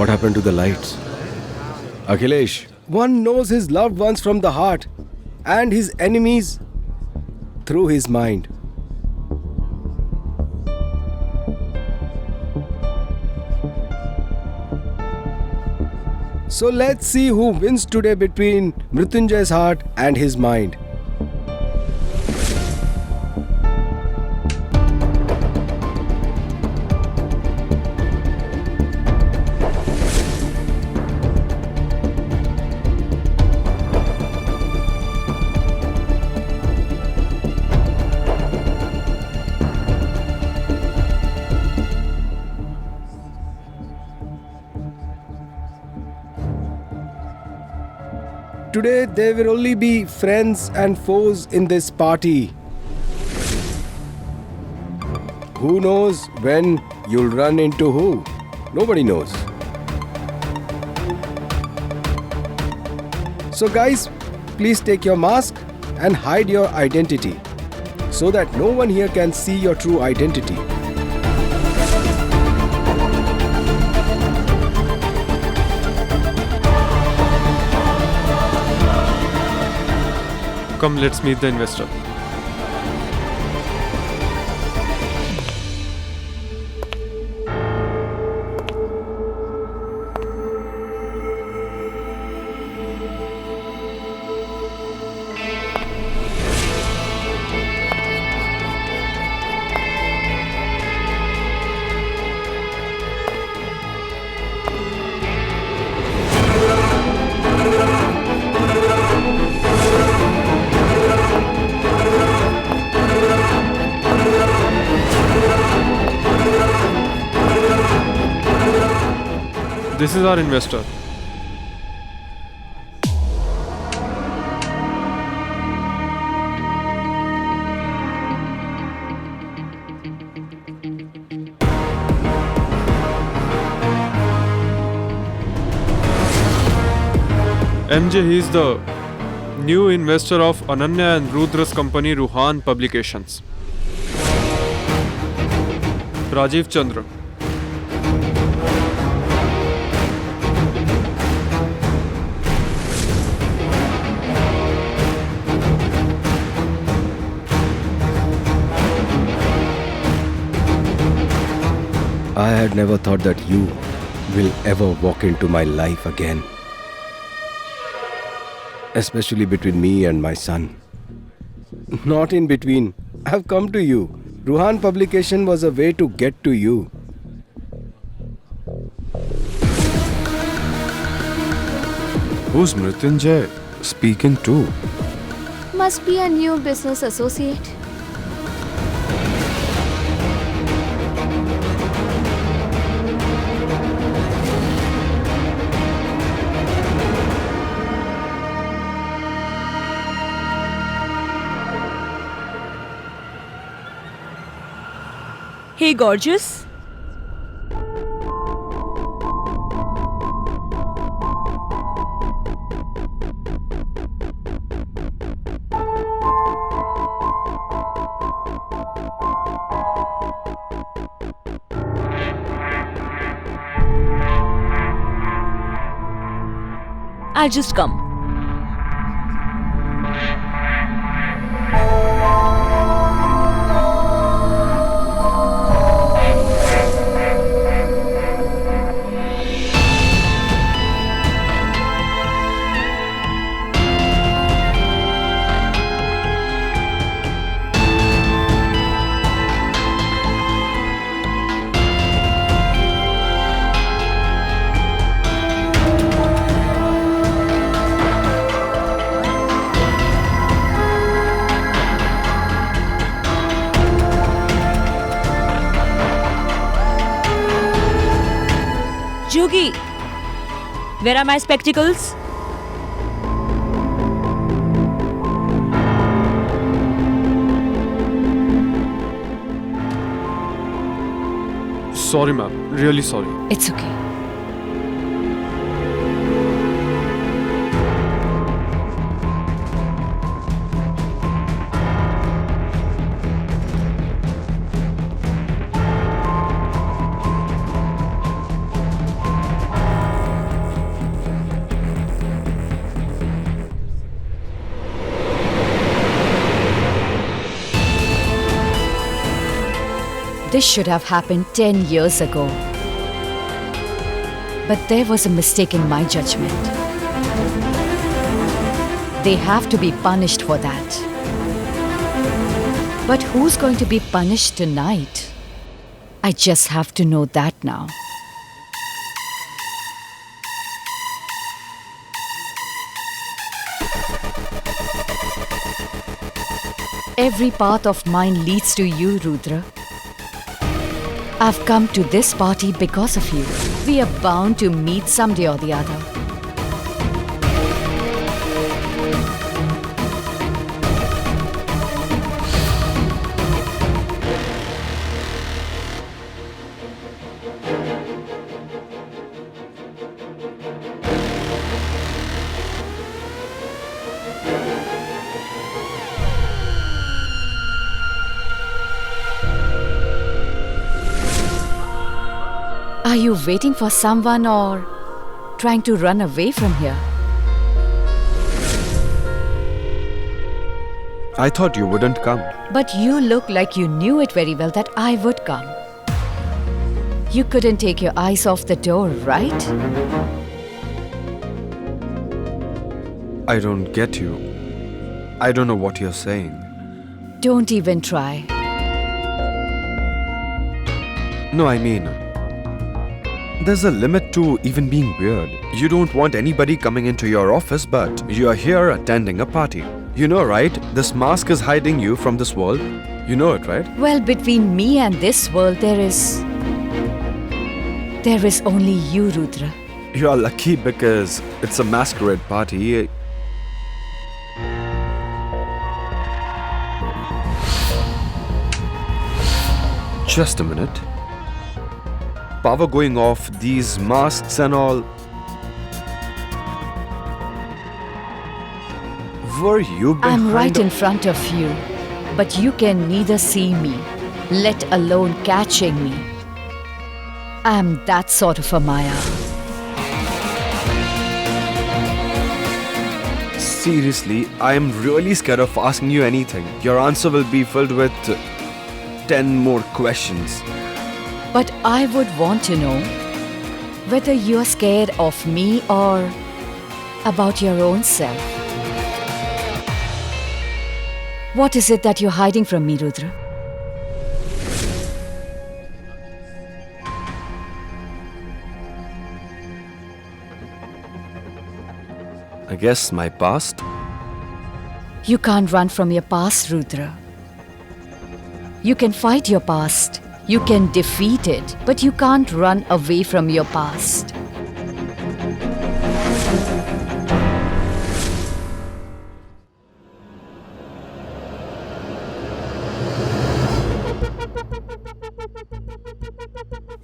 What happened to the lights? Akhilesh, one knows his loved ones from the heart and his enemies through his mind. So let's see who wins today between Mrityunjay's heart and his mind. Today there will only be friends and foes in this party. Who knows when you'll run into who? Nobody knows. So guys, please take your mask and hide your identity so that no one here can see your true identity. Come, let's meet the investor. This is our investor. MJ, he is the new investor of Ananya and Rudra's company Ruhan Publications. Rajiv Chandra. I had never thought that you will ever walk into my life again. Especially between me and my son. Not in between. I've come to you. Ruhan Publication was a way to get to you. Who's Mrityunjay speaking to? Must be a new business associate. Hey, gorgeous. I'll just come. Jugi, where are my spectacles? Sorry, ma'am. Really sorry. It's okay. This should have happened 10 years ago. But there was a mistake in my judgment. They have to be punished for that. But who's going to be punished tonight? I just have to know that now. Every path of mine leads to you, Rudra. I've come to this party because of you. We are bound to meet someday or the other. Are you waiting for someone or trying to run away from here? I thought you wouldn't come. But you look like you knew it very well that I would come. You couldn't take your eyes off the door, right? I don't get you. I don't know what you're saying. Don't even try. No, I mean, there's a limit to even being weird. You don't want anybody coming into your office, but you're here attending a party. You know, right? This mask is hiding you from this world. You know it, right? Well, between me and this world, there is only you, Rudra. You're lucky because it's a masquerade party. Just a minute. Power going off, these masks and all. Were you behind? I'm right in front of you, but you can neither see me, let alone catching me. I'm that sort of a Maya. Seriously, I am really scared of asking you anything. Your answer will be filled with 10 more questions. But I would want to know whether you're scared of me or about your own self. What is it that you're hiding from me, Rudra? I guess my past? You can't run from your past, Rudra. You can fight your past. You can defeat it, but you can't run away from your past.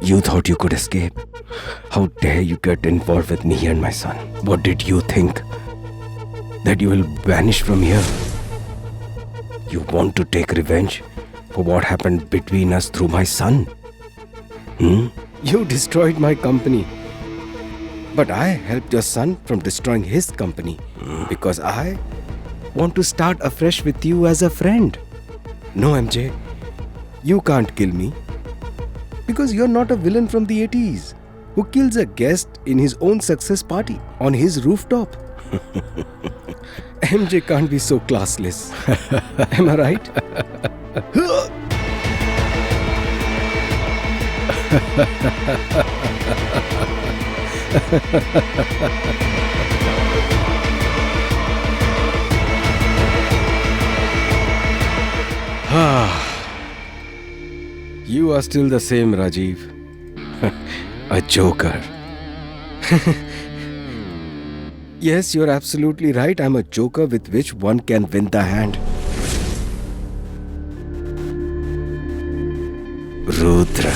You thought you could escape? How dare you get involved with me and my son? What did you think? That you will vanish from here? You want to take revenge for what happened between us through my son? You destroyed my company. But I helped your son from destroying his company because I want to start afresh with you as a friend. No, MJ, you can't kill me because you're not a villain from the 80s who kills a guest in his own success party on his rooftop. MJ can't be so classless. Am I right? You are still the same, Rajiv. A joker. Yes, you're absolutely right. I'm a joker with which one can win the hand. Rudra.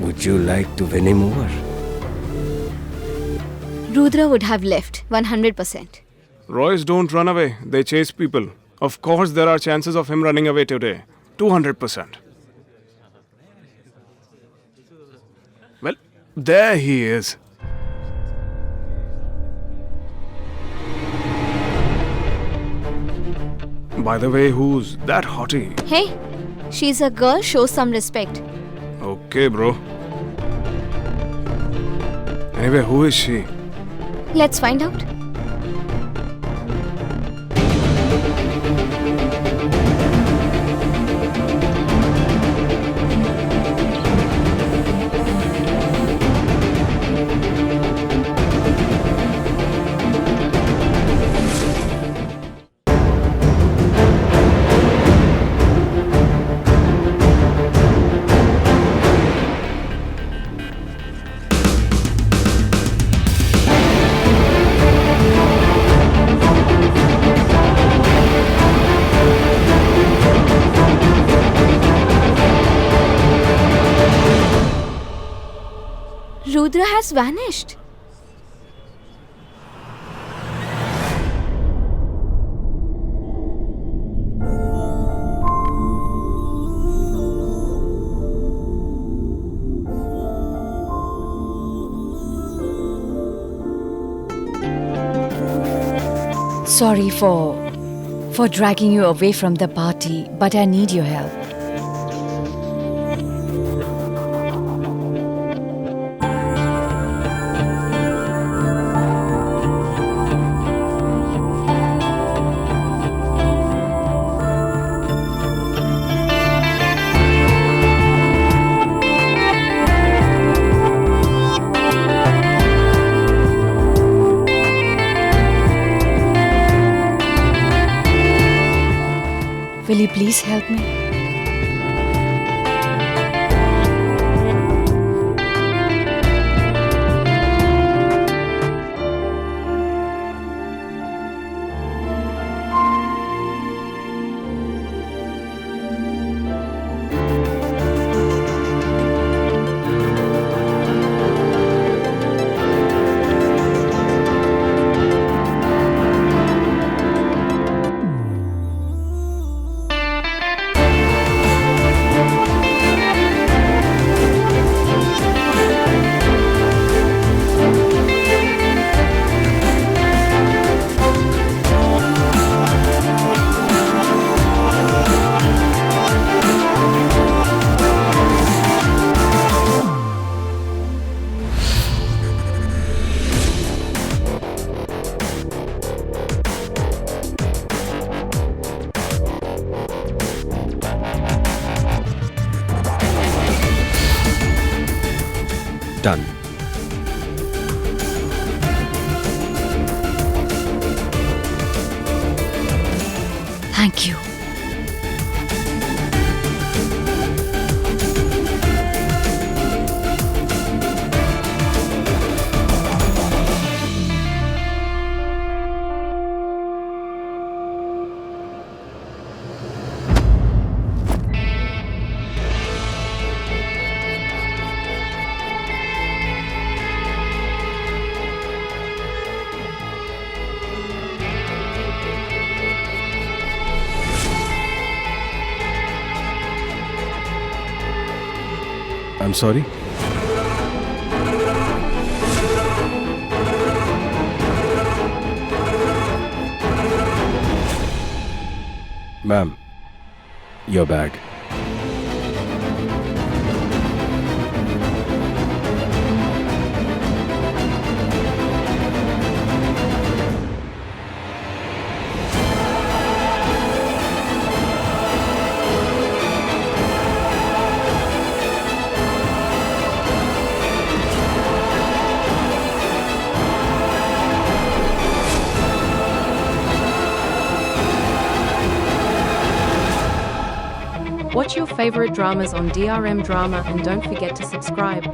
Would you like to win him over? Rudra would have left, 100%. Roys don't run away, they chase people. Of course, there are chances of him running away today. 200%. Well, there he is. By the way, who's that hottie? Hey, She's a girl, show some respect. Okay, bro. Anyway, who is she? Let's find out. Rudra has vanished. Sorry for dragging you away from the party, but I need your help. Will you please help me? Done. Thank you. I'm sorry. Ma'am, your bag. Watch your favorite dramas on DRM Drama and don't forget to subscribe.